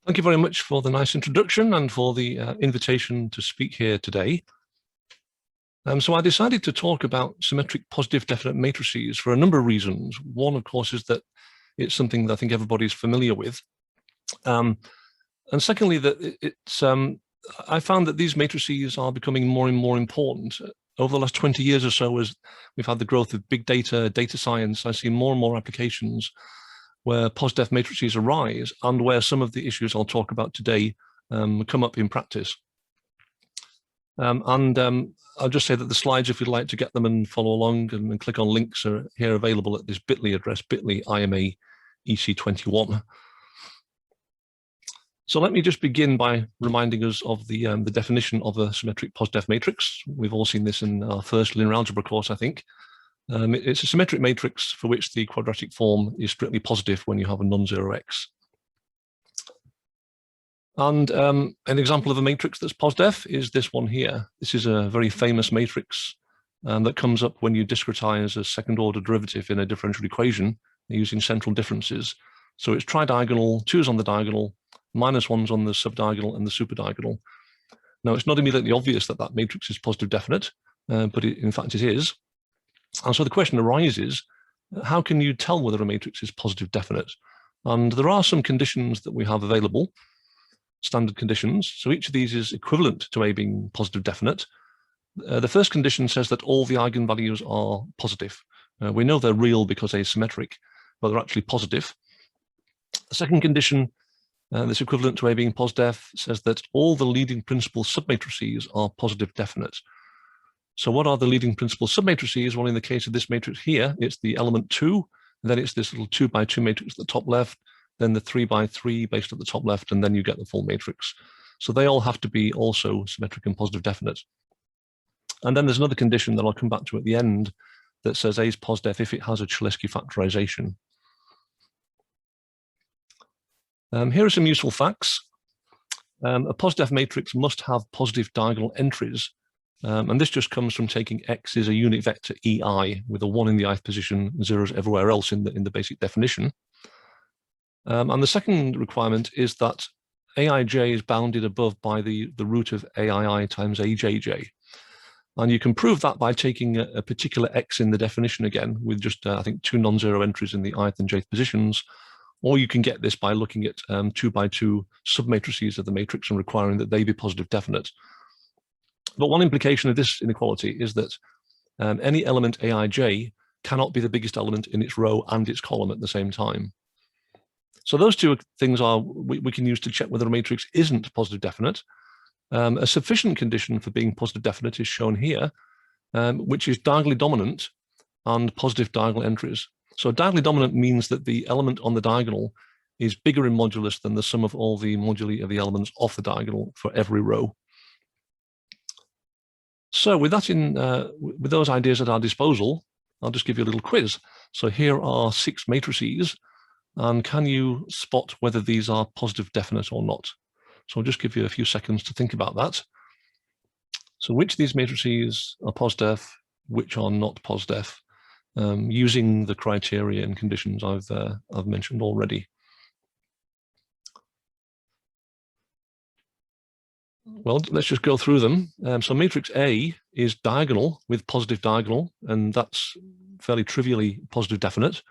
Thank you very much for the nice introduction and for the invitation to speak here today. So I decided to talk about symmetric positive definite matrices for a number of reasons. One, of course, is that it's something that I think everybody's familiar with. And secondly, that I found that these matrices are becoming more and more important. Over the last 20 years or so, as we've had the growth of big data, data science, I see more and more applications where PosDef matrices arise and where some of the issues I'll talk about today come up in practice. I'll just say that the slides, if you'd like to get them and follow along and click on links, are here available at this bit.ly address, bit.ly IMA EC21. So let me just begin by reminding us of the definition of a symmetric PosDef matrix. We've all seen this in our first linear algebra course, I think. It's a symmetric matrix for which the quadratic form is strictly positive when you have a non-zero x. And an example of a matrix that's PosDef is this one here. This is a very famous matrix that comes up when you discretize a second-order derivative in a differential equation using central differences. So it's tridiagonal, 2's on the diagonal, -1's on the subdiagonal and the superdiagonal. Now, it's not immediately obvious that that matrix is positive definite, but in fact it is. And so the question arises, how can you tell whether a matrix is positive definite? And there are some conditions that we have available, standard conditions. So each of these is equivalent to A being positive definite. The first condition says that all the eigenvalues are positive. We know they're real because A is symmetric, but they're actually positive. The second condition, that's equivalent to A being PosDef, says that all the leading principal submatrices are positive definite. So what are the leading principal submatrices? Well, in the case of this matrix here, it's the element 2, and then it's this little 2 by 2 matrix at the top left, then the 3 by 3 based at the top left, and then you get the full matrix. So they all have to be also symmetric and positive definite. And then there's another condition that I'll come back to at the end that says A is PosDef if it has a Cholesky factorization. Here are some useful facts. A PosDef matrix must have positive diagonal entries. And this just comes from taking X is a unit vector EI with a 1 in the ith position, zeros everywhere else in the basic definition. And the second requirement is that Aij is bounded above by the root of Aii times Ajj. And you can prove that by taking a particular X in the definition again with just, I think, 2 non-zero entries in the ith and jth positions. Or you can get this by looking at 2 by 2 submatrices of the matrix and requiring that they be positive definite. But one implication of this inequality is that any element Aij cannot be the biggest element in its row and its column at the same time. So those two things are we can use to check whether a matrix isn't positive definite. A sufficient condition for being positive definite is shown here, which is diagonally dominant and positive diagonal entries. So diagonally dominant means that the element on the diagonal is bigger in modulus than the sum of all the moduli of the elements off the diagonal for every row. So with that with those ideas at our disposal, I'll just give you a little quiz. So here are 6 matrices, and can you spot whether these are positive definite or not? So I'll just give you a few seconds to think about that. So which of these matrices are PosDef, which are not PosDef, using the criteria and conditions I've mentioned already. Well, let's just go through them. So matrix A is diagonal with positive diagonal, and that's fairly trivially positive definite.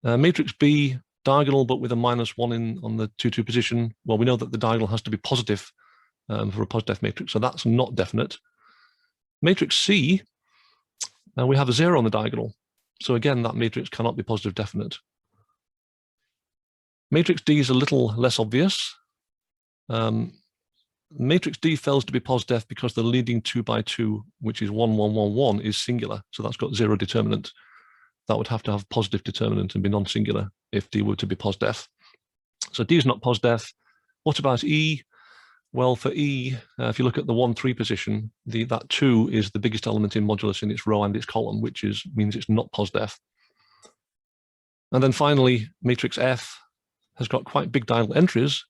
Matrix B, diagonal but with a -1 on the 2-2 position. Well, we know that the diagonal has to be positive for a PosDef matrix, so that's not definite. Matrix C, we have a 0 on the diagonal. So again, that matrix cannot be positive definite. Matrix D is a little less obvious. Matrix D fails to be PosDef because the leading 2 by 2, which is 1, 1, 1, 1, is singular. So that's got 0 determinant. That would have to have positive determinant and be non-singular if D were to be PosDef. So D is not PosDef. What about E? Well, for E, if you look at the 1, 3 position, that 2 is the biggest element in modulus in its row and its column, which means it's not PosDef. And then finally, matrix F has got quite big diagonal entries.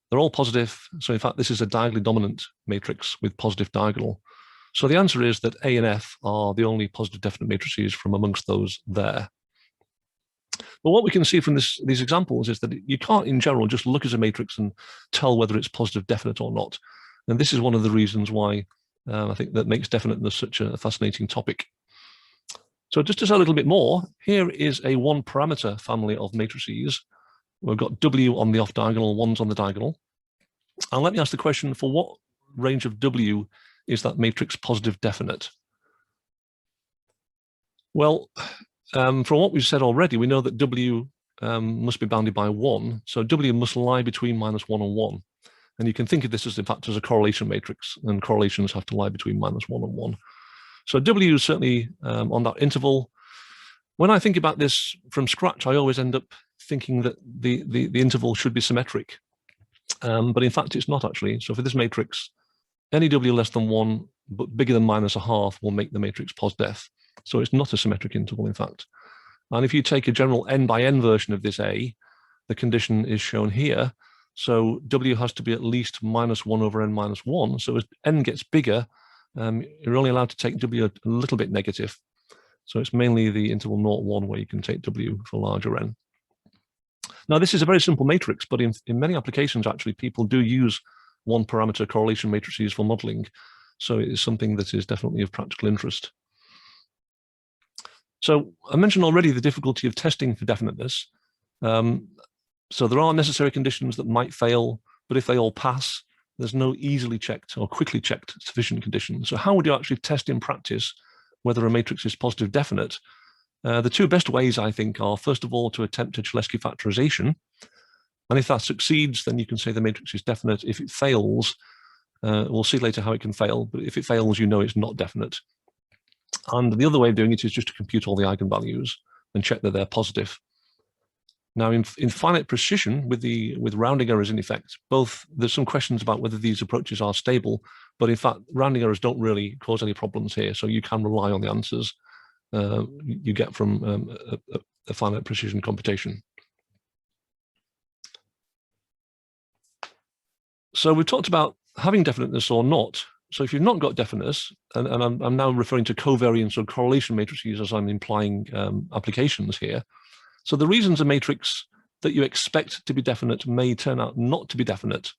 They're all positive. So in fact, this is a diagonally dominant matrix with positive diagonal. So the answer is that A and F are the only positive definite matrices from amongst those there. But what we can see from these examples is that you can't, in general, just look at a matrix and tell whether it's positive definite or not. And this is one of the reasons why I think that makes definiteness such a fascinating topic. So just to say a little bit more, here is a one parameter family of matrices. We've got W on the off diagonal, ones on the diagonal. And let me ask the question, for what range of W is that matrix positive definite? Well, from what we've said already, we know that W must be bounded by 1. So W must lie between -1 and 1. And you can think of this as, in fact, as a correlation matrix, and correlations have to lie between -1 and 1. So W is certainly on that interval. When I think about this from scratch, I always end up thinking that the interval should be symmetric. But in fact, it's not actually. So for this matrix, any W less than 1, but bigger than -1/2 will make the matrix pos-def. So it's not a symmetric interval, in fact. And if you take a general n by n version of this A, the condition is shown here. So W has to be at least -1/n-1. So as n gets bigger, you're only allowed to take W a little bit negative. So it's mainly the interval 0, 1 where you can take W for larger n. Now, this is a very simple matrix, but in many applications, actually, people do use one parameter correlation matrices for modeling. So it is something that is definitely of practical interest. So I mentioned already the difficulty of testing for definiteness. So there are necessary conditions that might fail, but if they all pass, there's no easily checked or quickly checked sufficient conditions. So how would you actually test in practice whether a matrix is positive definite? The two best ways, I think, are, first of all, to attempt a Cholesky factorization. And if that succeeds, then you can say the matrix is definite. If it fails, we'll see later how it can fail, but if it fails, you know it's not definite. And the other way of doing it is just to compute all the eigenvalues and check that they're positive. Now, in finite precision, with rounding errors in effect, there's some questions about whether these approaches are stable, but in fact, rounding errors don't really cause any problems here, so you can rely on the answers you get from a finite precision computation. So we've talked about having definiteness or not. So if you've not got definiteness, and I'm now referring to covariance or correlation matrices as I'm implying applications here. So the reasons a matrix that you expect to be definite may turn out not to be definite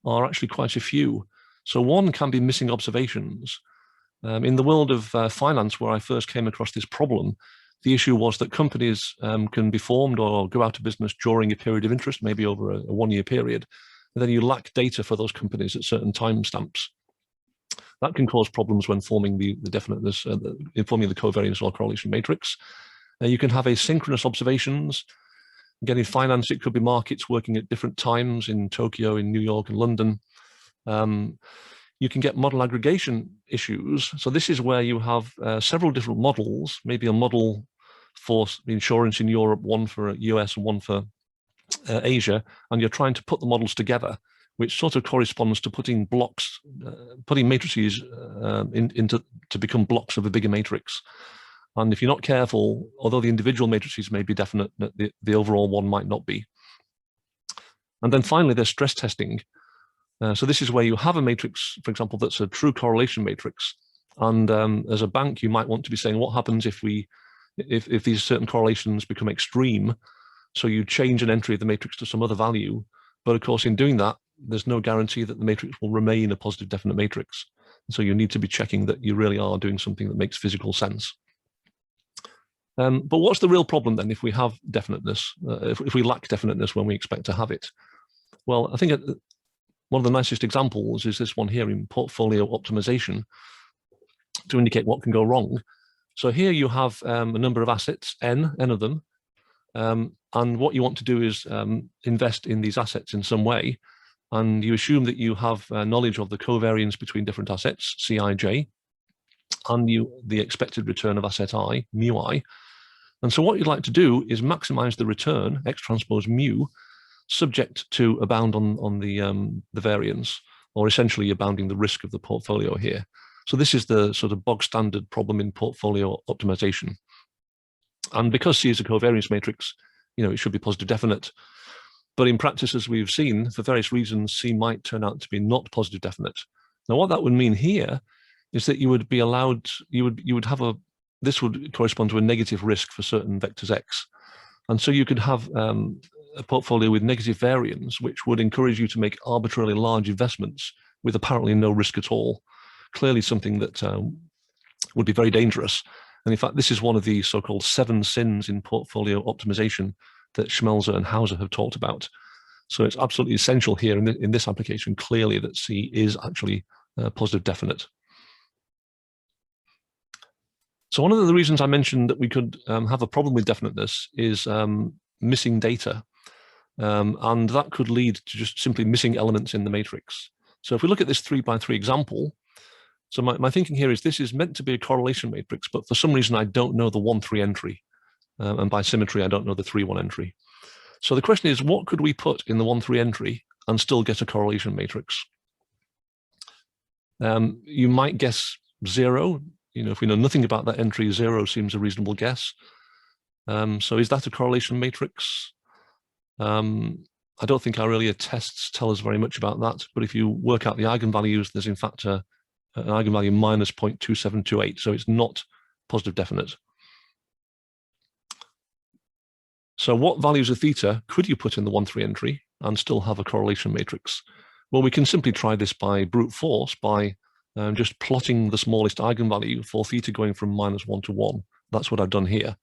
are actually quite a few. So one can be missing observations. In the world of finance, where I first came across this problem, the issue was that companies can be formed or go out of business during a period of interest, maybe over a 1-year period, and then you lack data for those companies at certain timestamps. That can cause problems when forming the definiteness, forming the covariance or correlation matrix. You can have asynchronous observations. Again, in finance, it could be markets working at different times in Tokyo, in New York, and London. You can get model aggregation issues. So this is where you have several different models, maybe a model for insurance in Europe, one for US and one for Asia, and you're trying to put the models together, which sort of corresponds to putting blocks, putting matrices to become blocks of a bigger matrix. And if you're not careful, although the individual matrices may be definite, the overall one might not be. And then finally, there's stress testing. So this is where you have a matrix, for example, that's a true correlation matrix. And as a bank, you might want to be saying, what happens if these certain correlations become extreme? So you change an entry of the matrix to some other value. But of course, in doing that, there's no guarantee that the matrix will remain a positive definite matrix. So you need to be checking that you really are doing something that makes physical sense. But what's the real problem then if we have definiteness, if we lack definiteness when we expect to have it? Well, I think one of the nicest examples is this one here in portfolio optimization to indicate what can go wrong. So here you have a number of assets, n of them, and what you want to do is invest in these assets in some way, and you assume that you have knowledge of the covariance between different assets, Cij, and the expected return of asset I, mu I. And so what you'd like to do is maximize the return, x transpose mu, subject to a bound on the variance, or essentially you're bounding the risk of the portfolio here. So this is the sort of bog standard problem in portfolio optimization. And because C is a covariance matrix, it should be positive definite. But in practice, as we've seen, for various reasons, C might turn out to be not positive definite. Now, what that would mean here is that you would be allowed, this would correspond to a negative risk for certain vectors x. And so you could have a portfolio with negative variance, which would encourage you to make arbitrarily large investments with apparently no risk at all. Clearly something that would be very dangerous. And in fact, this is one of the so-called 7 sins in portfolio optimization that Schmelzer and Hauser have talked about. So it's absolutely essential here in this application, clearly, that C is actually positive definite. So one of the reasons I mentioned that we could have a problem with definiteness is missing data. And that could lead to just simply missing elements in the matrix. So if we look at this 3x3 example, so my thinking here is this is meant to be a correlation matrix, but for some reason I don't know the 1-3 entry. And by symmetry, I don't know the 3-1 entry. So the question is, what could we put in the 1-3 entry and still get a correlation matrix? You might guess 0. If we know nothing about that entry, 0 seems a reasonable guess. So is that a correlation matrix? I don't think our earlier tests tell us very much about that, but if you work out the eigenvalues, there's in fact an eigenvalue minus 0.2728, so it's not positive definite. So what values of theta could you put in the 1-3 entry and still have a correlation matrix? Well, we can simply try this by brute force, by just plotting the smallest eigenvalue for theta going from -1 to 1. That's what I've done here.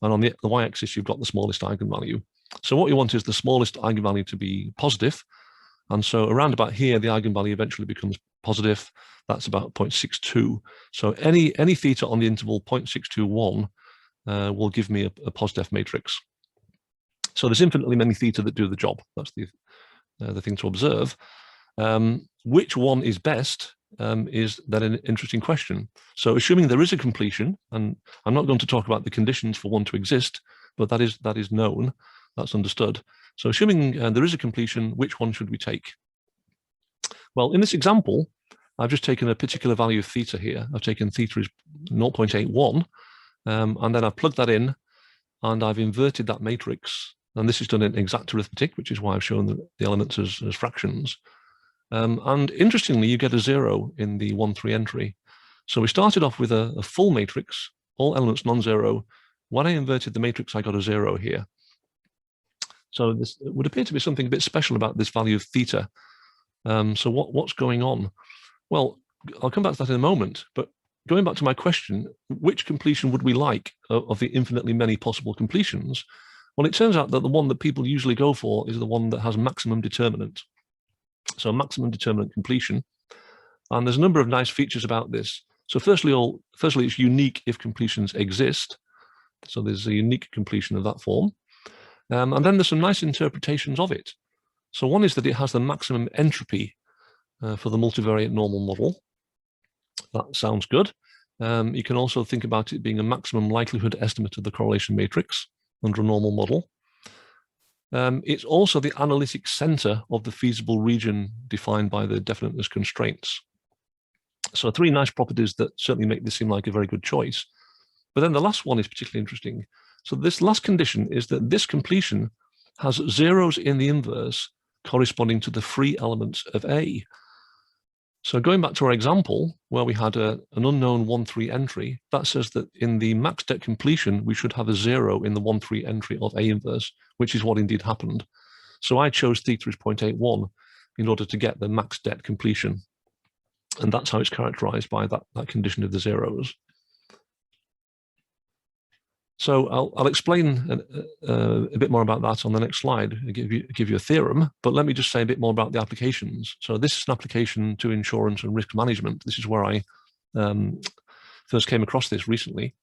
And on the y-axis, you've got the smallest eigenvalue. So what you want is the smallest eigenvalue to be positive. And so around about here, the eigenvalue eventually becomes positive. That's about 0.62. So any theta on the interval 0.621 will give me a positive matrix. So there's infinitely many theta that do the job. That's the thing to observe. Which one is best is then an interesting question. So assuming there is a completion, and I'm not going to talk about the conditions for one to exist, but that is known, that's understood. So assuming there is a completion, which one should we take? Well, in this example, I've just taken a particular value of theta here. I've taken theta is 0.81, and then I've plugged that in, and I've inverted that matrix. And this is done in exact arithmetic, which is why I've shown the elements as fractions. And interestingly, you get a 0 in the 1-3 entry. So we started off with a full matrix, all elements non-zero. When I inverted the matrix, I got a 0 here. So this would appear to be something a bit special about this value of theta. So what's going on? Well, I'll come back to that in a moment, but going back to my question, which completion would we like of the infinitely many possible completions? Well, it turns out that the one that people usually go for is the one that has maximum determinant. So maximum determinant completion. And there's a number of nice features about this. So firstly, it's unique if completions exist. So there's a unique completion of that form. And then there's some nice interpretations of it. So one is that it has the maximum entropy for the multivariate normal model. That sounds good. You can also think about it being a maximum likelihood estimate of the correlation matrix under a normal model. It's also the analytic center of the feasible region defined by the definiteness constraints. So 3 nice properties that certainly make this seem like a very good choice. But then the last one is particularly interesting. So this last condition is that this completion has zeros in the inverse corresponding to the free elements of A. So going back to our example, where we had an unknown 1-3 entry, that says that in the max debt completion, we should have a 0 in the 1-3 entry of A inverse, which is what indeed happened. So I chose theta is 0.81 in order to get the max debt completion. And that's how it's characterized by that condition of the zeros. So I'll explain a bit more about that on the next slide, give you a theorem, but let me just say a bit more about the applications. So this is an application to insurance and risk management. This is where I first came across this recently.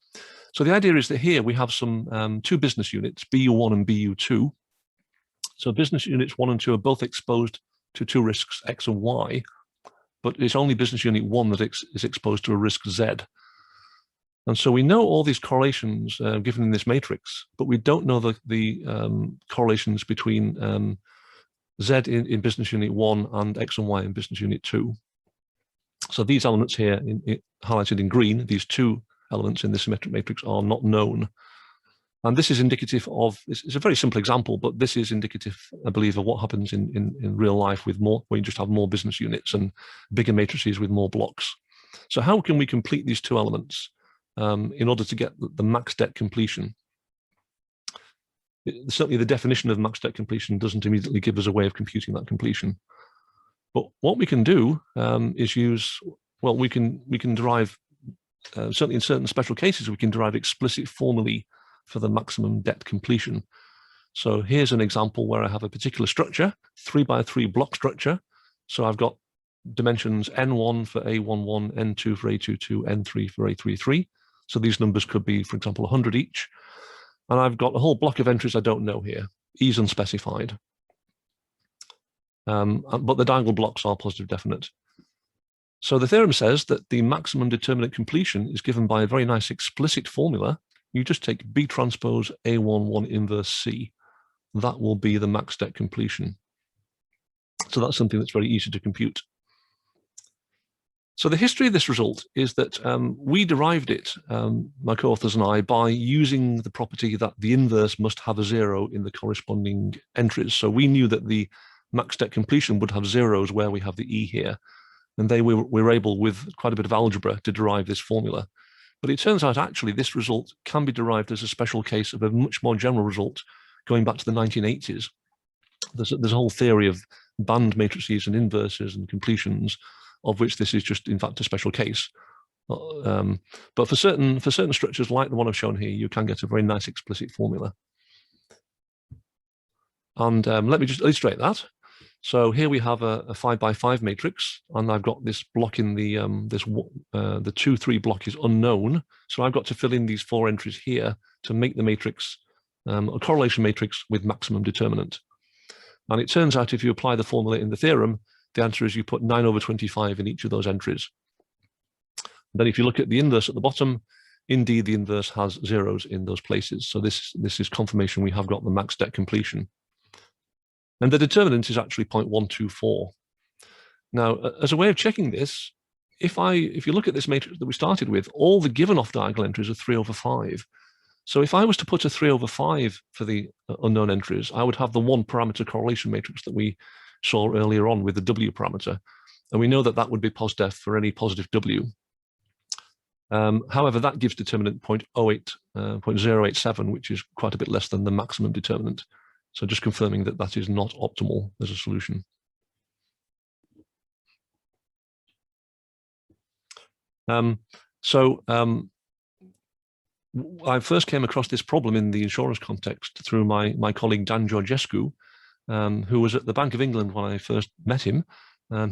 So the idea is that here we have some 2 business units, BU1 and BU2. So business units 1 and 2 are both exposed to 2 risks, X and Y, but it's only business unit 1 that is exposed to a risk Z. And so we know all these correlations given in this matrix, but we don't know the correlations between Z in business unit 1 and X and Y in business unit 2. So these elements here highlighted in green, these 2 elements in the symmetric matrix are not known. And this is indicative of, it's a very simple example, but this is indicative, I believe, of what happens in real life with more, where you just have more business units and bigger matrices with more blocks. So how can we complete these 2 elements in order to get the max debt completion? certainly the definition of max debt completion doesn't immediately give us a way of computing that completion. But what we can do is use, well, we can derive, certainly in certain special cases, we can derive explicit formulae for the maximum debt completion. So here's an example where I have a particular structure, 3x3 block structure. So I've got dimensions n1 for A11, n2 for A22, n3 for A33. So these numbers could be, for example, 100 each. And I've got a whole block of entries I don't know here. E is unspecified. But the diagonal blocks are positive definite. So the theorem says that the maximum determinant completion is given by a very nice explicit formula. You just take B transpose A11 inverse C. That will be the max debt completion. So that's something that's very easy to compute. So the history of this result is that we derived it, my co-authors and I, by using the property that the inverse must have a 0 in the corresponding entries. So we knew that the max debt completion would have zeros where we have the E here. And we were able, with quite a bit of algebra, to derive this formula. But it turns out, actually, this result can be derived as a special case of a much more general result going back to the 1980s. There's a whole theory of band matrices and inverses and completions, of which this is just, in fact, a special case. But for certain structures like the one I've shown here, you can get a very nice explicit formula. And let me just illustrate that. So here we have a 5x5 matrix, and I've got this block in the the 2-3 block is unknown. So I've got to fill in these 4 entries here to make the matrix a correlation matrix with maximum determinant. And it turns out if you apply the formula in the theorem, the answer is you put 9/25 in each of those entries. Then if you look at the inverse at the bottom, indeed the inverse has zeros in those places. So this is confirmation we have got the max debt completion. And the determinant is actually 0.124. Now, as a way of checking this, if you look at this matrix that we started with, all the given off diagonal entries are 3/5. So if I was to put a 3/5 for the unknown entries, I would have the 1 parameter correlation matrix that we saw earlier on with the W parameter. And we know that that would be posdef for any positive W. However, that gives determinant 0.087, which is quite a bit less than the maximum determinant. So just confirming that that is not optimal as a solution. I first came across this problem in the insurance context through my colleague Dan Georgescu, who was at the Bank of England when I first met him.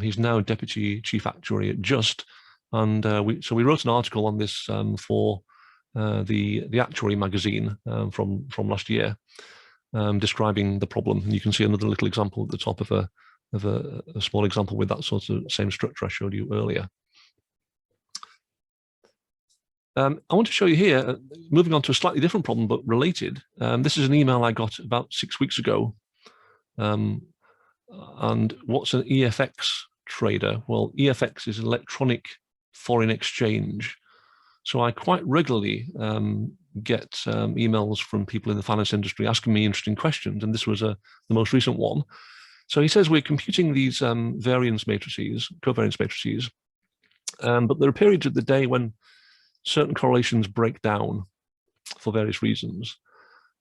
He's now Deputy Chief Actuary at Just. And we wrote an article on this for the Actuary magazine from last year, describing the problem. And you can see another little example at the top of a small example with that sort of same structure I showed you earlier. I want to show you here, moving on to a slightly different problem, but related. This is an email I got about 6 weeks ago. And what's an EFX trader? Well, EFX is electronic foreign exchange. So I quite regularly get emails from people in the finance industry asking me interesting questions, and this was the most recent one. So he says we're computing these variance matrices, covariance matrices, but there are periods of the day when certain correlations break down for various reasons.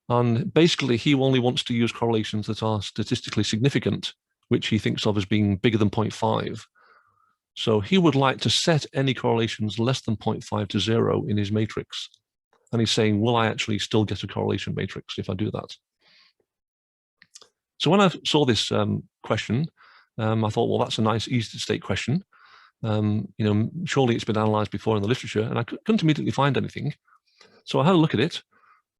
And basically, he only wants to use correlations that are statistically significant, which he thinks of as being bigger than 0.5. So he would like to set any correlations less than 0.5 to 0 in his matrix. And he's saying, will I actually still get a correlation matrix if I do that? So when I saw this question, I thought, well, that's a nice, easy to state question. Surely it's been analyzed before in the literature, and I couldn't immediately find anything. So I had a look at it,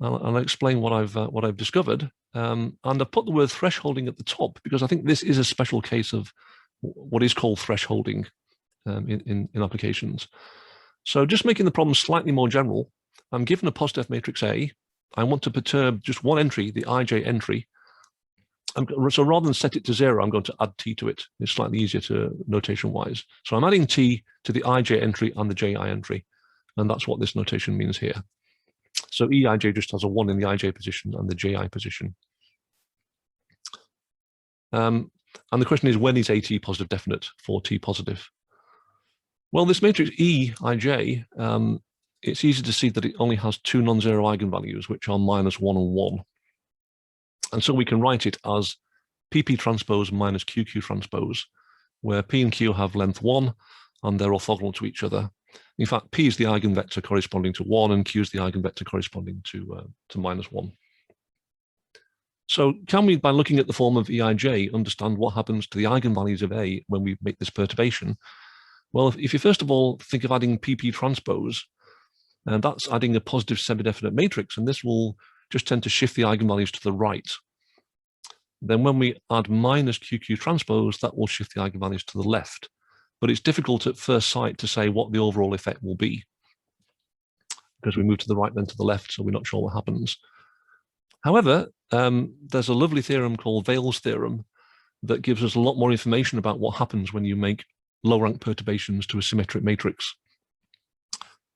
and I'll explain what I've discovered. And I put the word thresholding at the top because I think this is a special case of what is called thresholding in applications. So just making the problem slightly more general, I'm given a posdef matrix A. I want to perturb just one entry, the ij entry. So rather than set it to 0, I'm going to add t to it. It's slightly easier to notation-wise. So I'm adding t to the ij entry and the ji entry, and that's what this notation means here. So eij just has a 1 in the ij position and the ji position. And the question is, when is AT positive definite for T positive? Well, this matrix EIJ, it's easy to see that it only has 2 non-zero eigenvalues, which are -1 and 1. And so we can write it as PP transpose minus QQ transpose, where P and Q have length 1, and they're orthogonal to each other. In fact, P is the eigenvector corresponding to 1, and Q is the eigenvector corresponding to -1. So can we, by looking at the form of EIJ, understand what happens to the eigenvalues of A when we make this perturbation? Well, if you first of all think of adding PP transpose, and that's adding a positive semi-definite matrix, and this will just tend to shift the eigenvalues to the right. Then when we add minus QQ transpose, that will shift the eigenvalues to the left. But it's difficult at first sight to say what the overall effect will be, because we move to the right then to the left, so we're not sure what happens. However, there's a lovely theorem called Weyls' theorem that gives us a lot more information about what happens when you make low-rank perturbations to a symmetric matrix.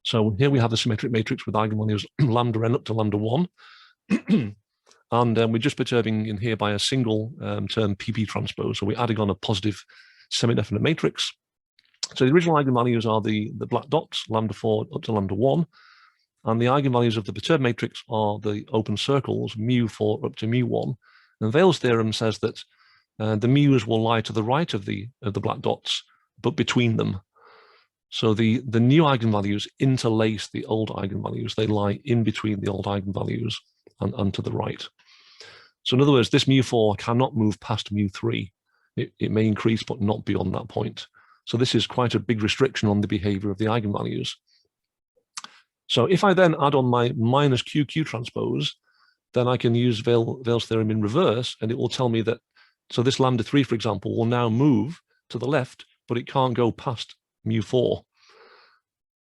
So here we have a symmetric matrix with eigenvalues lambda n up to lambda 1. And we're just perturbing in here by a single term PP transpose. So we're adding on a positive semi-definite matrix. So the original eigenvalues are the black dots, lambda 4 up to lambda 1. And the eigenvalues of the perturbed matrix are the open circles, mu4 up to mu1. And Weyls' theorem says that the mu's will lie to the right of the black dots, but between them. So the new eigenvalues interlace the old eigenvalues. They lie in between the old eigenvalues and to the right. So in other words, this mu4 cannot move past mu3. It may increase, but not beyond that point. So this is quite a big restriction on the behavior of the eigenvalues. So if I then add on my minus QQ transpose, then I can use Weyls' theorem in reverse, and it will tell me that, so this lambda 3, for example, will now move to the left, but it can't go past mu4.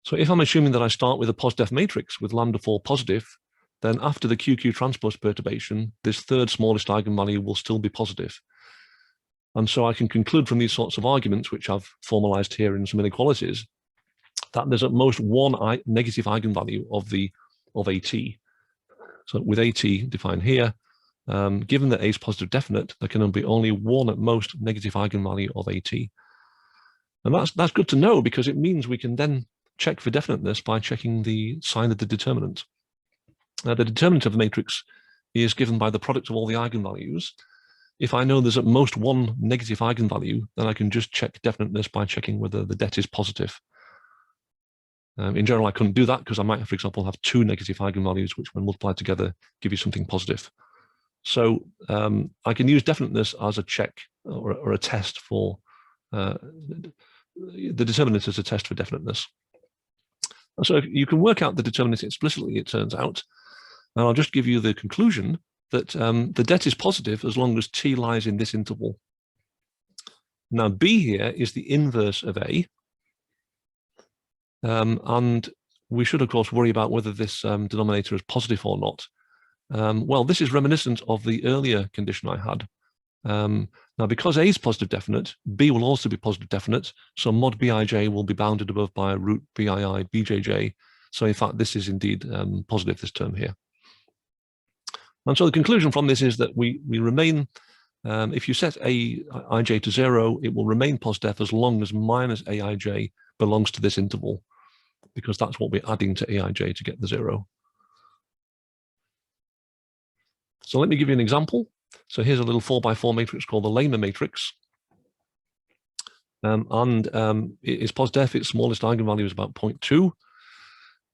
So if I'm assuming that I start with a positive matrix with lambda 4 positive, then after the QQ transpose perturbation, this third smallest eigenvalue will still be positive. And so I can conclude from these sorts of arguments, which I've formalized here in some inequalities, that there's at most one negative eigenvalue of AT. So with AT defined here, given that A is positive definite, there can be only one at most negative eigenvalue of AT. And that's good to know, because it means we can then check for definiteness by checking the sign of the determinant. The determinant of the matrix is given by the product of all the eigenvalues. If I know there's at most one negative eigenvalue, then I can just check definiteness by checking whether the det is positive. In general, I couldn't do that because I might, for example, have two negative eigenvalues, which when multiplied together give you something positive. So I can use definiteness as a check or a test for the determinant as a test for definiteness. And so if you can work out the determinant explicitly, it turns out. And I'll just give you the conclusion that the det is positive as long as t lies in this interval. Now, B here is the inverse of A. And we should, of course, worry about whether this denominator is positive or not. Well, this is reminiscent of the earlier condition I had. Now, because A is positive definite, B will also be positive definite. So mod Bij will be bounded above by root Bii Bjj. So in fact, this is indeed positive, this term here. And so the conclusion from this is that we remain, if you set Aij to 0, it will remain positive as long as minus Aij belongs to this interval, because that's what we're adding to Aij to get the 0. So let me give you an example. So here's a little 4x4 matrix called the Lehmer matrix. It is positive, its smallest eigenvalue is about 0.2.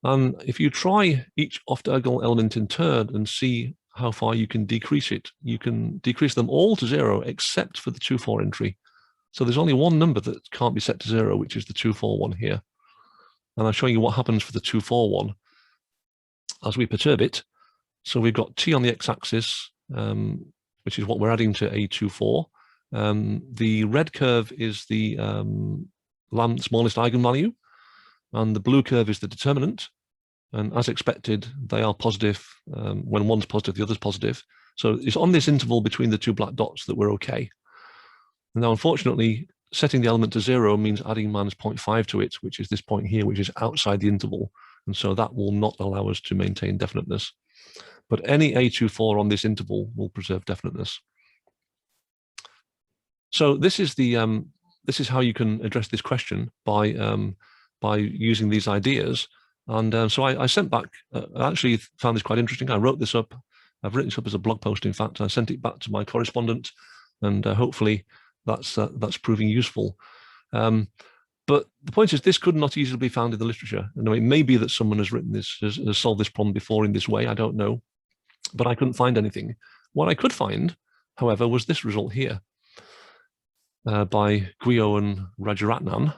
And if you try each off-diagonal element in turn and see how far you can decrease it, you can decrease them all to 0 except for the 2, 4 entry. So there's only one number that can't be set to 0, which is the 2, 4, 1 here. And I'll show you what happens for the 2, 4, 1 as we perturb it. So we've got t on the x-axis, which is what we're adding to A24. The red curve is the smallest eigenvalue, and the blue curve is the determinant. And as expected, they are positive. When one's positive, the other's positive. So it's on this interval between the two black dots that we're okay. Now, unfortunately, setting the element to 0 means adding minus 0.5 to it, which is this point here, which is outside the interval. And so that will not allow us to maintain definiteness. But any A24 on this interval will preserve definiteness. So this is how you can address this question by using these ideas. And so I sent back, I actually found this quite interesting. I wrote this up I've written this up as a blog post, in fact. I sent it back to my correspondent, and hopefully that's proving useful. But the point is, this could not easily be found in the literature. And it may be that someone has written this, has solved this problem before in this way. I don't know, but I couldn't find anything. What I could find, however, was this result here by Guio and Rajaratnam.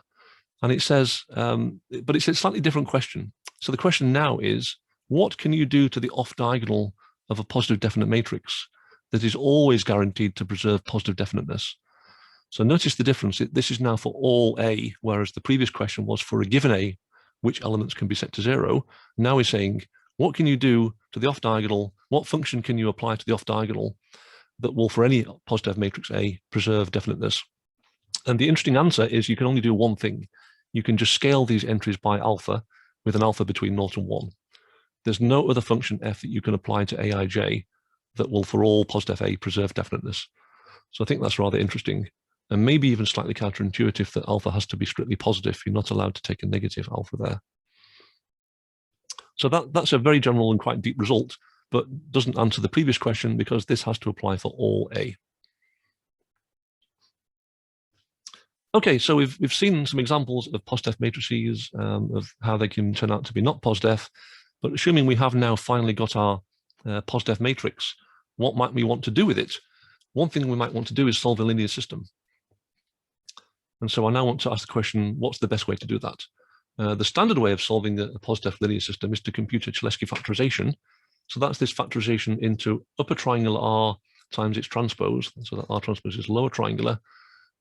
And it says, but it's a slightly different question. So the question now is, what can you do to the off diagonal of a positive definite matrix that is always guaranteed to preserve positive definiteness? So notice the difference. This is now for all A, whereas the previous question was for a given A, which elements can be set to 0. Now we're saying, what can you do to the off diagonal? What function can you apply to the off diagonal that will, for any positive matrix A, preserve definiteness? And the interesting answer is you can only do one thing. You can just scale these entries by alpha with an alpha between 0 and 1. There's no other function f that you can apply to aij that will, for all positive A, preserve definiteness. So I think that's rather interesting, and maybe even slightly counterintuitive that alpha has to be strictly positive. You're not allowed to take a negative alpha there. So that's a very general and quite deep result, but doesn't answer the previous question because this has to apply for all A. Okay, so we've seen some examples of PosDef matrices, of how they can turn out to be not PosDef, but assuming we have now finally got our PosDef matrix, what might we want to do with it? One thing we might want to do is solve a linear system. And so I now want to ask the question, what's the best way to do that? The standard way of solving a PosDef linear system is to compute a Cholesky factorization. So that's this factorization into upper triangular R times its transpose, so that R transpose is lower triangular,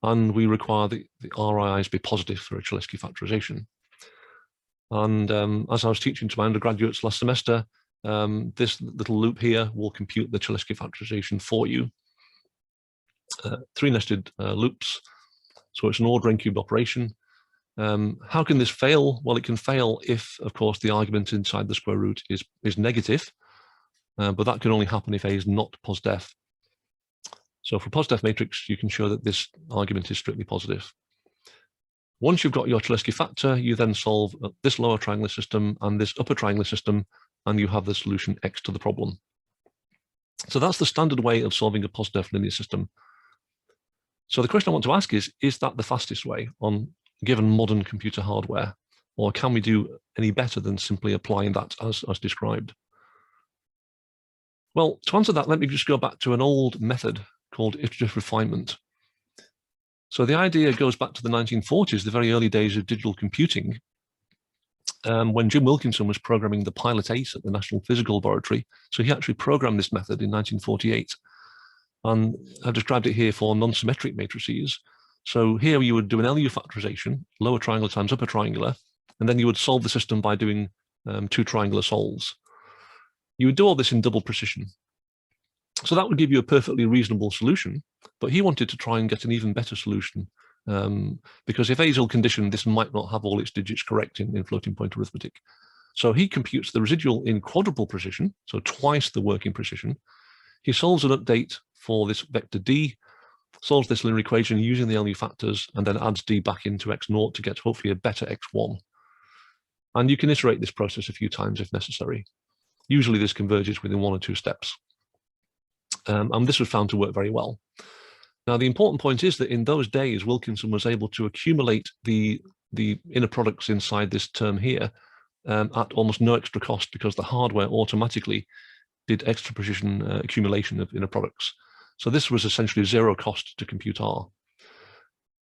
and we require the RIIs be positive for a Cholesky factorization. And as I was teaching to my undergraduates last semester, this little loop here will compute the Cholesky factorization for you. 3 nested loops, so it's an order n cubed operation. How can this fail? Well, it can fail if, of course, the argument inside the square root is negative, but that can only happen if A is not PosDef. So for PosDef matrix, you can show that this argument is strictly positive. Once you've got your Cholesky factor, you then solve this lower triangular system and this upper triangular system, and you have the solution X to the problem. So that's the standard way of solving a PosDef linear system. So the question I want to ask is that the fastest way on given modern computer hardware, or can we do any better than simply applying that as described? Well, to answer that, let me just go back to an old method called iterative refinement. So the idea goes back to the 1940s, the very early days of digital computing, when Jim Wilkinson was programming the Pilot 8 at the National Physical Laboratory. So he actually programmed this method in 1948. And I've described it here for non-symmetric matrices. So here you would do an LU factorization, lower triangular times upper triangular, and then you would solve the system by doing 2 triangular solves. You would do all this in double precision. So that would give you a perfectly reasonable solution, but he wanted to try and get an even better solution, because if A is ill-conditioned, this might not have all its digits correct in floating point arithmetic. So he computes the residual in quadruple precision, so twice the working precision. He solves an update for this vector D, solves this linear equation using the LU factors, and then adds D back into X0 to get hopefully a better X1. And you can iterate this process a few times if necessary. Usually this converges within 1 or 2 steps. And this was found to work very well. Now, the important point is that in those days, Wilkinson was able to accumulate the inner products inside this term here at almost no extra cost, because the hardware automatically did extra precision accumulation of inner products. So this was essentially 0 cost to compute R.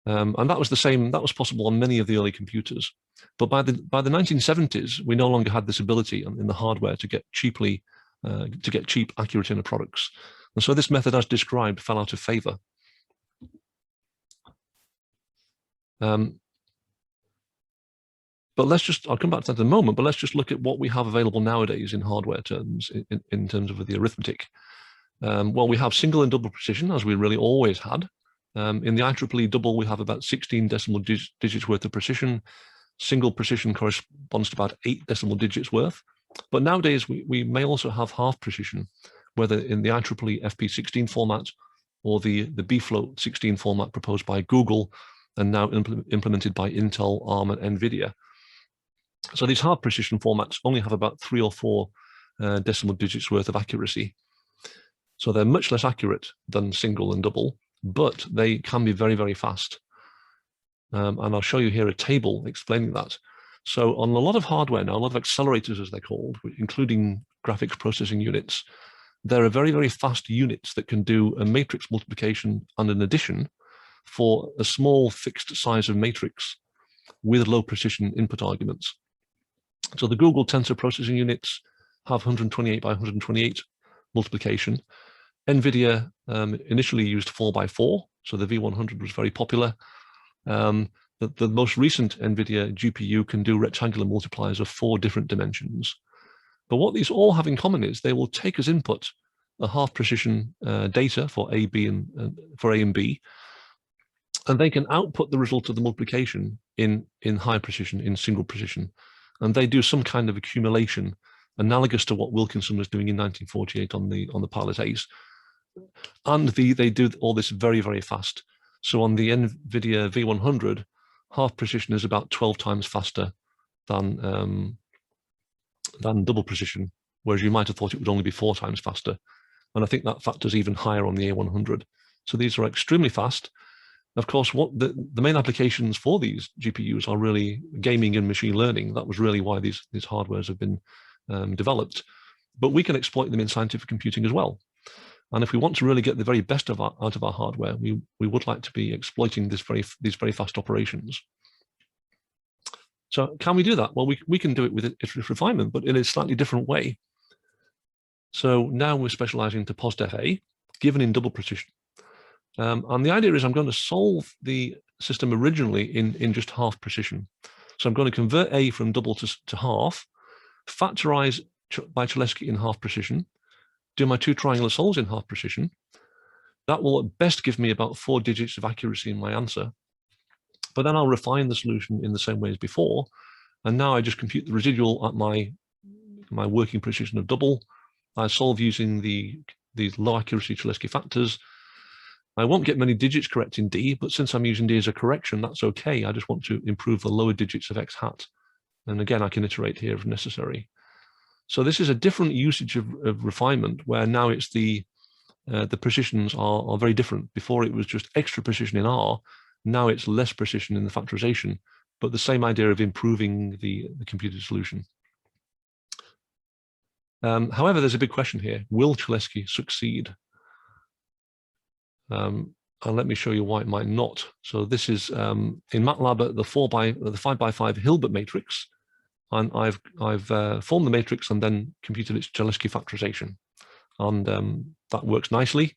And that was the same, that was possible on many of the early computers. But by the 1970s, we no longer had this ability in the hardware to get cheap, accurate inner products. And so this method, as described, fell out of favor. But I'll come back to that in a moment, but let's just look at what we have available nowadays in hardware terms, in terms of the arithmetic. Well, we have single and double precision, as we really always had. In the IEEE double, we have about 16 decimal digits worth of precision. Single precision corresponds to about 8 decimal digits worth. But nowadays, we may also have half precision, whether in the IEEE FP16 format or the bfloat 16 format proposed by Google and now implemented by Intel, ARM, and NVIDIA. So these half precision formats only have about 3 or 4 decimal digits worth of accuracy. So they're much less accurate than single and double, but they can be very, very fast. And I'll show you here a table explaining that. So on a lot of hardware now, a lot of accelerators as they're called, including graphics processing units, there are very, very fast units that can do a matrix multiplication and an addition for a small fixed size of matrix with low precision input arguments. So the Google tensor processing units have 128 by 128 multiplication. NVIDIA initially used 4x4, so the V100 was very popular. The most recent NVIDIA GPU can do rectangular multipliers of 4 different dimensions. But what these all have in common is they will take as input a half precision data for A, B, and for A and B, and they can output the result of the multiplication in high precision, in single precision. And they do some kind of accumulation analogous to what Wilkinson was doing in 1948 on the Pilot Ace. And they do all this very, very fast. So on the NVIDIA V100, half precision is about 12 times faster than double precision, whereas you might have thought it would only be 4 times faster. And I think that factor's even higher on the A100. So these are extremely fast. Of course, what the main applications for these GPUs are really gaming and machine learning. That was really why these hardwares have been developed. But we can exploit them in scientific computing as well. And if we want to really get the very best out of our hardware, we would like to be exploiting these very fast operations. So can we do that? Well, we can do it with iterative refinement, but in a slightly different way. So now we're specializing to POSDEF A, given in double precision. And the idea is I'm going to solve the system originally in just half precision. So I'm going to convert A from double to half, factorize by Cholesky in half precision, do my 2 triangular solves in half precision. That will at best give me about 4 digits of accuracy in my answer. But then I'll refine the solution in the same way as before. And now I just compute the residual at my working precision of double. I solve using these low accuracy Cholesky factors. I won't get many digits correct in D, but since I'm using D as a correction, that's okay. I just want to improve the lower digits of X hat. And again, I can iterate here if necessary. So this is a different usage of refinement, where now it's the precisions are very different. Before it was just extra precision in R, now it's less precision in the factorization, but the same idea of improving the computed solution. However, there's a big question here. Will Cholesky succeed? And let me show you why it might not. So this is in MATLAB at the 5x5 Hilbert matrix. And I've formed the matrix and then computed its Cholesky factorization. And that works nicely.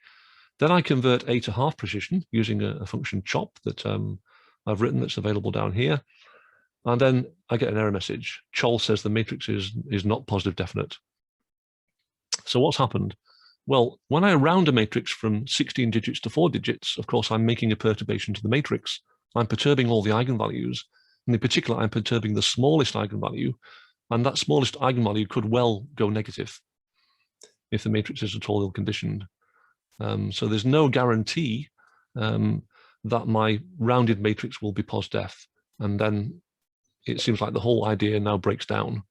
Then I convert A to half precision using a function chop that I've written that's available down here. And then I get an error message. Chol says the matrix is not positive definite. So what's happened? Well, when I round a matrix from 16 digits to 4 digits, of course, I'm making a perturbation to the matrix. I'm perturbing all the eigenvalues. And in particular, I'm perturbing the smallest eigenvalue, and that smallest eigenvalue could well go negative if the matrix is at all ill-conditioned. So there's no guarantee that my rounded matrix will be POSDEF, and then it seems like the whole idea now breaks down.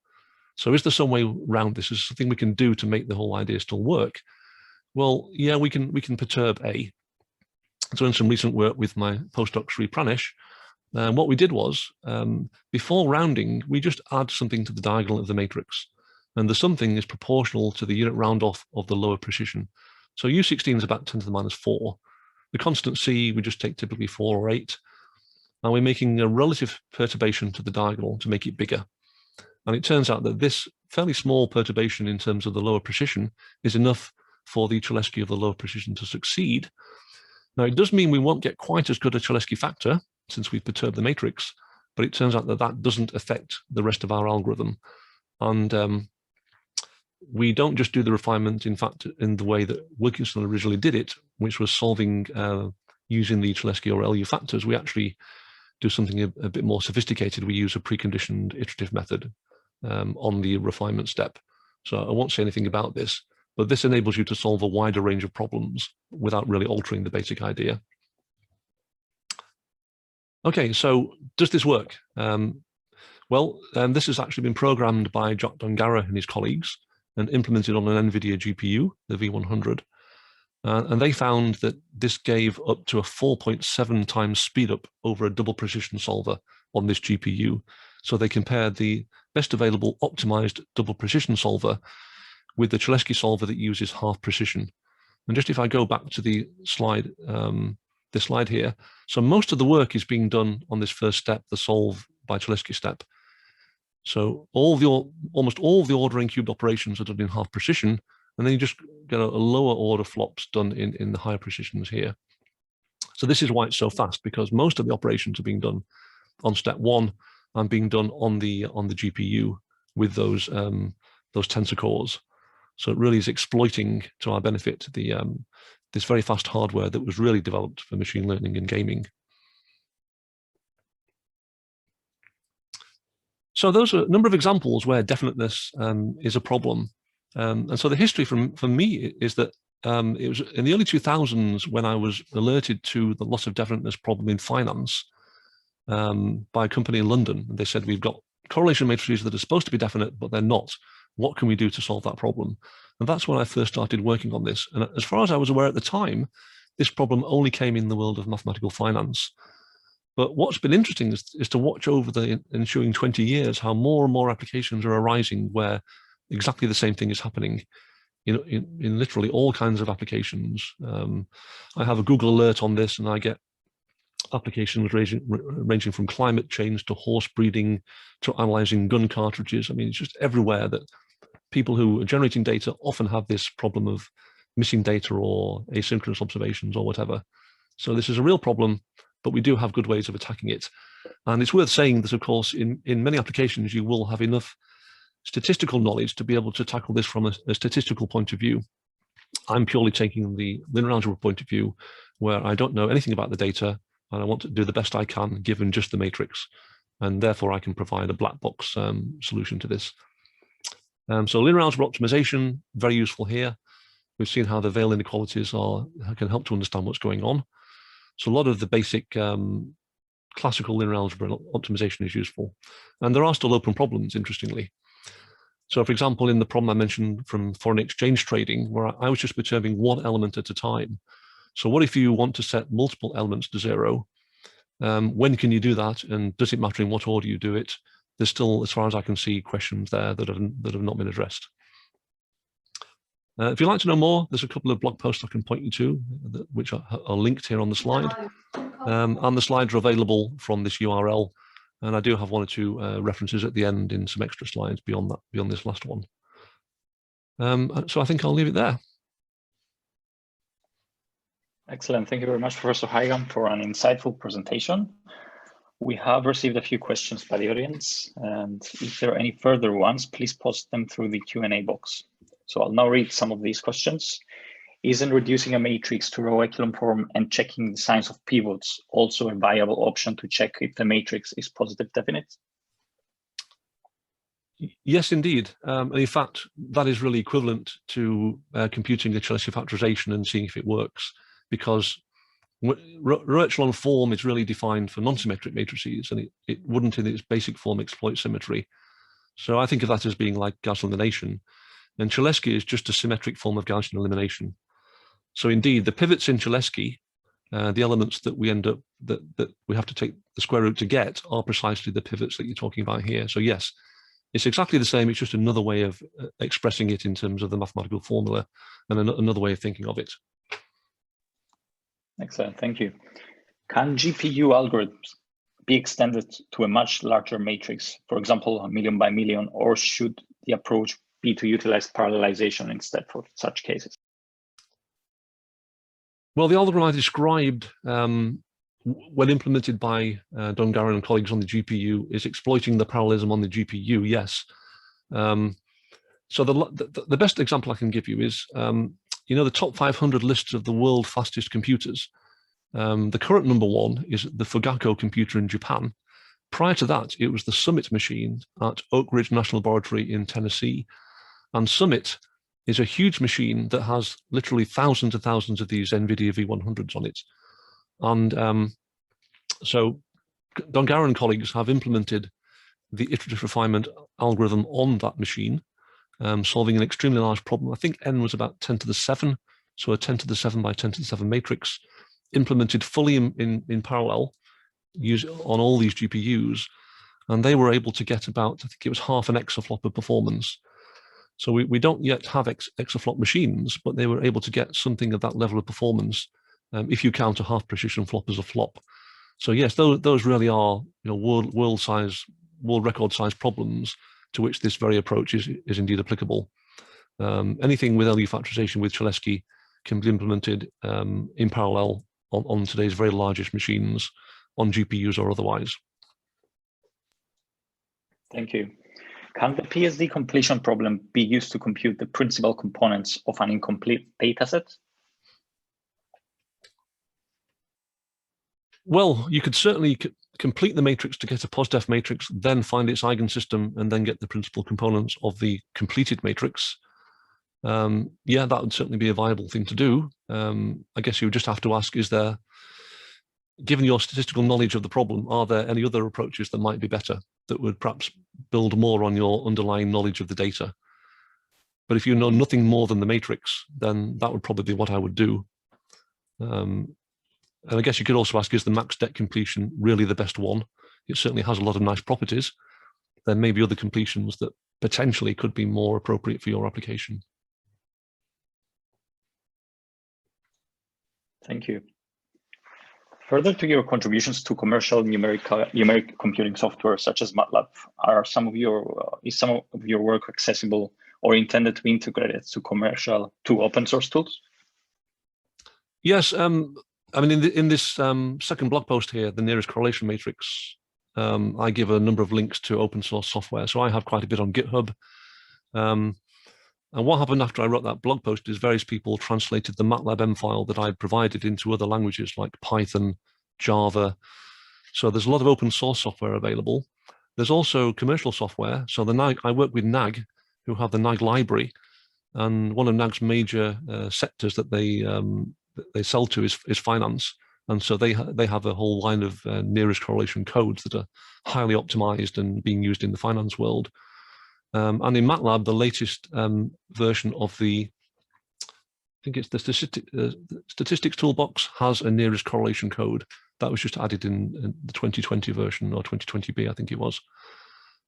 So is there some way around this? Is there something we can do to make the whole idea still work? Well, yeah, we can perturb A. So in some recent work with my postdoc Sri Pranesh, what we did was, before rounding, we just add something to the diagonal of the matrix. And the something is proportional to the unit round off of the lower precision. So U16 is about 10 to the minus 4. The constant C, we just take typically 4 or 8. And we're making a relative perturbation to the diagonal to make it bigger. And it turns out that this fairly small perturbation in terms of the lower precision is enough for the Cholesky of the lower precision to succeed. Now, it does mean we won't get quite as good a Cholesky factor since we've perturbed the matrix, but it turns out that that doesn't affect the rest of our algorithm. And we don't just do the refinement, in fact, in the way that Wilkinson originally did it, which was solving using the Cholesky or LU factors. We actually do something a bit more sophisticated. We use a preconditioned iterative method on the refinement step. So I won't say anything about this, but this enables you to solve a wider range of problems without really altering the basic idea. Okay, so does this work? This has actually been programmed by Jack Dongara and his colleagues and implemented on an NVIDIA GPU, the V100. And they found that this gave up to a 4.7 times speed up over a double precision solver on this GPU. So they compared the best available optimized double precision solver with the Cholesky solver that uses half precision. And just if I go back to the slide, this slide here, so most of the work is being done on this first step, the solve by Cholesky step. So almost all of the ordering cubed operations are done in half precision, and then you just get a lower order flops done in the higher precisions here. So this is why it's so fast, because most of the operations are being done on step one and being done on the GPU with those tensor cores. So it really is exploiting to our benefit this very fast hardware that was really developed for machine learning and gaming. So those are a number of examples where definiteness is a problem. And so the history for me is that it was in the early 2000s when I was alerted to the loss of definiteness problem in finance by a company in London. They said, we've got correlation matrices that are supposed to be definite, but they're not. What can we do to solve that problem? And that's when I first started working on this. And as far as I was aware at the time, this problem only came in the world of mathematical finance. But what's been interesting is to watch over the ensuing 20 years how more and more applications are arising where exactly the same thing is happening in literally all kinds of applications. I have a Google alert on this, and I get applications ranging from climate change to horse breeding to analyzing gun cartridges. I mean, it's just everywhere that people who are generating data often have this problem of missing data or asynchronous observations or whatever. So this is a real problem, but we do have good ways of attacking it. And it's worth saying that, of course, in many applications, you will have enough statistical knowledge to be able to tackle this from a statistical point of view. I'm purely taking the linear algebra point of view, where I don't know anything about the data, and I want to do the best I can given just the matrix. And therefore, I can provide a black box solution to this. So linear algebra optimization, very useful here. We've seen how the veil inequalities can help to understand what's going on. So a lot of the basic classical linear algebra optimization is useful. And there are still open problems, interestingly. So for example, in the problem I mentioned from foreign exchange trading, where I was just perturbing one element at a time. So what if you want to set multiple elements to 0? When can you do that? And does it matter in what order you do it? There's still, as far as I can see, questions there that have not been addressed. If you'd like to know more, there's a couple of blog posts I can point you to, which are linked here on the slide. And the slides are available from this URL. And I do have one or two references at the end in some extra slides beyond this last one. So I think I'll leave it there. Excellent. Thank you very much, Professor Higham, for an insightful presentation. We have received a few questions by the audience, and if there are any further ones, please post them through the Q&A box. So I'll now read some of these questions. Isn't reducing a matrix to row echelon form and checking the signs of pivots also a viable option to check if the matrix is positive definite? Yes, indeed. And in fact, that is really equivalent to computing the Cholesky factorization and seeing if it works, because row echelon form is really defined for non-symmetric matrices, and it wouldn't in its basic form exploit symmetry. So I think of that as being like Gaussian elimination. And Cholesky is just a symmetric form of Gaussian elimination. So indeed, the pivots in Cholesky, the elements that we end up, that we have to take the square root to get, are precisely the pivots that you're talking about here. So yes, it's exactly the same. It's just another way of expressing it in terms of the mathematical formula and another way of thinking of it. Excellent, thank you. Can GPU algorithms be extended to a much larger matrix, for example, a million by million, or should the approach be to utilize parallelization instead for such cases? Well, the algorithm I described, when implemented by Dongarra and colleagues on the GPU, is exploiting the parallelism on the GPU, yes. So the best example I can give you is, the top 500 lists of the world fastest computers. The current number one is the Fugaku computer in Japan. Prior to that, it was the Summit machine at Oak Ridge National Laboratory in Tennessee. And Summit is a huge machine that has literally thousands and thousands of these NVIDIA V100s on it. And so Dongarra and colleagues have implemented the iterative refinement algorithm on that machine, solving an extremely large problem. I think N was about 10 to the 7 so a 10 to the 7 by 10 to the 7 matrix implemented fully in parallel on all these GPUs, and they were able to get about, I think it was half an exaflop of performance. So we don't yet have exaflop machines, but they were able to get something of that level of performance if you count a half precision flop as a flop. So yes, those really are world record size problems to which this very approach is indeed applicable. Anything with LU factorization with Cholesky can be implemented in parallel on today's very largest machines, on GPUs or otherwise. Thank you. Can the PSD completion problem be used to compute the principal components of an incomplete dataset? Well, you could certainly complete the matrix to get a POSDEF matrix, then find its eigensystem, and then get the principal components of the completed matrix. Yeah, that would certainly be a viable thing to do. I guess you would just have to ask, is there, given your statistical knowledge of the problem, are there any other approaches that might be better, that would perhaps build more on your underlying knowledge of the data? But if you know nothing more than the matrix, then that would probably be what I would do. And I guess you could also ask, is the max debt completion really the best one? It certainly has a lot of nice properties. There may be other completions that potentially could be more appropriate for your application. Thank you. Further to your contributions to commercial numeric computing software such as MATLAB, is some of your work accessible or intended to be integrated to open source tools? Yes, I mean, in this second blog post here, the nearest correlation matrix, I give a number of links to open source software. So I have quite a bit on GitHub. And what happened after I wrote that blog post is various people translated the MATLAB M file that I provided into other languages like Python, Java. So there's a lot of open source software available. There's also commercial software. So I work with NAG, who have the NAG library. And one of NAG's major sectors that they sell to is finance. And so they have a whole line of nearest correlation codes that are highly optimized and being used in the finance world. And in MATLAB, the latest version of I think it's the statistics toolbox has a nearest correlation code that was just added in the 2020 version, or 2020B, I think it was.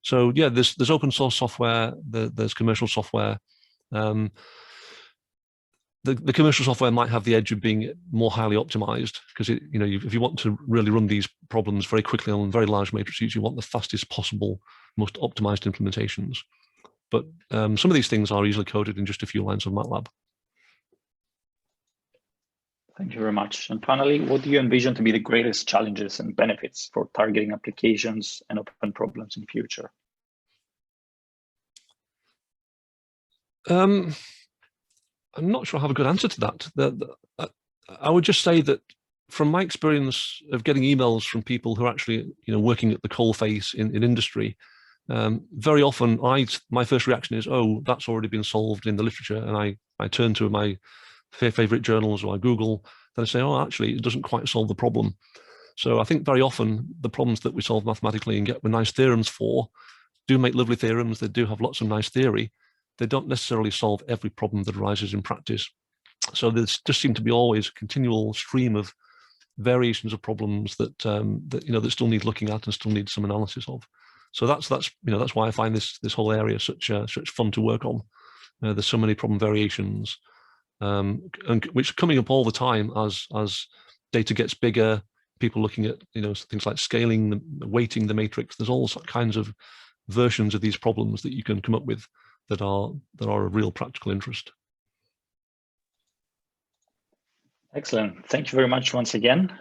So yeah, there's open source software, there's commercial software. The commercial software might have the edge of being more highly optimized, because if you want to really run these problems very quickly on very large matrices, you want the fastest possible, most optimized implementations. But some of these things are easily coded in just a few lines of MATLAB. Thank you very much. And finally, what do you envision to be the greatest challenges and benefits for targeting applications and open problems in future? I'm not sure I have a good answer to that. I would just say that from my experience of getting emails from people who are actually working at the coalface in industry, very often my first reaction is, oh, that's already been solved in the literature, and I turn to my favorite journals, or I Google, then I say, oh, actually, it doesn't quite solve the problem. So I think very often the problems that we solve mathematically and get nice theorems for do make lovely theorems. They do have lots of nice theory. They don't necessarily solve every problem that arises in practice. So there's just seem to be always a continual stream of variations of problems that that still need looking at and still need some analysis of. So that's why I find this whole area such fun to work on. There's so many problem variations, and which are coming up all the time as data gets bigger. People looking at things like scaling, weighting the matrix. There's all kinds of versions of these problems that you can come up with that are of real practical interest. Excellent. Thank you very much once again.